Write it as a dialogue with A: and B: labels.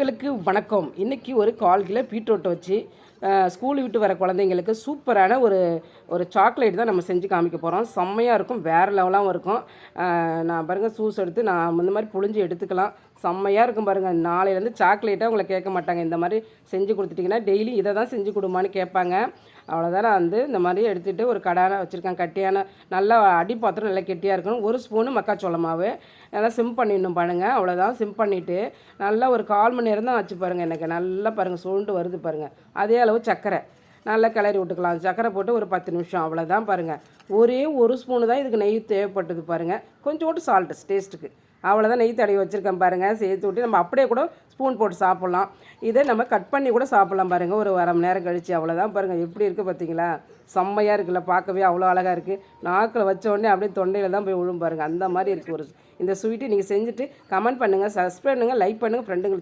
A: குழந்தைகளுக்கு வணக்கம். இன்றைக்கி ஒரு 1/4 கிலோ பீட்ரூட் வச்சு ஸ்கூல் விட்டு வர குழந்தைங்களுக்கு சூப்பரான ஒரு ஒரு சாக்லேட் தான் நம்ம செஞ்சு காமிக்க போகிறோம். செம்மையாக இருக்கும், வேறு லெவலாகவும் இருக்கும். நான் பாருங்கள் ஜூஸ் எடுத்து நான் இந்த மாதிரி புழிஞ்சு எடுத்துக்கலாம். செம்மையாக இருக்கும் பாருங்கள். நாளையிலேருந்து சாக்லேட்டாக உங்களை கேட்க மாட்டாங்க. இந்த மாதிரி செஞ்சு கொடுத்துட்டிங்கன்னா டெய்லி இதை தான் செஞ்சு கொடுமான்னு கேட்பாங்க. அவ்வளோதான். நான் வந்து இந்த மாதிரி எடுத்துகிட்டு ஒரு கடான வச்சுருக்கேன். கட்டியான நல்லா அடி பாத்திரம் நல்லா கெட்டியாக இருக்கணும். 1 ஸ்பூனு மக்காச்சோள மாவு நல்லா சிம் பண்ணிடணும் பாருங்கள். அவ்வளோதான். சிம் பண்ணிவிட்டு நல்லா ஒரு 1/4 மணி நேரம் தான் வச்சு பாருங்கள். எனக்கு நல்லா பாருங்கள் சுருண்டு வருது பாருங்கள். அதே அளவு சர்க்கரை நல்லா கிளறி விட்டுக்கலாம். சர்க்கரை போட்டு ஒரு 10 நிமிஷம் அவ்வளோதான் பாருங்கள். ஒரே 1 ஸ்பூனு தான் இதுக்கு நெய் தேவைப்பட்டது பாருங்கள். கொஞ்சோண்டு சால்ட்டு டேஸ்ட்டுக்கு அவ்வளோதான். நெய் தடவி வச்சுருக்கேன் பாருங்கள். சேர்த்து விட்டு நம்ம அப்படியே கூட ஸ்பூன் போட்டு சாப்பிட்லாம். இதை நம்ம கட் பண்ணி கூட சாப்பிட்லாம் பாருங்கள் ஒரு 1/2 மணி நேரம் கழித்து. அவ்வளோதான் பாருங்கள். எப்படி இருக்குது பார்த்தீங்களா? செம்மையாக இருக்குல்ல, பார்க்கவே அவ்வளோ அழகாக இருக்குது. நாக்கில் வச்ச உடனே அப்படியே தொண்டையில் தான் போய் விழும் பாருங்கள். அந்த மாதிரி இருக்குது இந்த ஸ்வீட்டு. நீங்கள் செஞ்சுட்டு கமெண்ட் பண்ணுங்கள், சப்ஸ்கிரைப் பண்ணுங்கள், லைக் பண்ணுங்கள், ஃப்ரெண்டுங்களுக்கு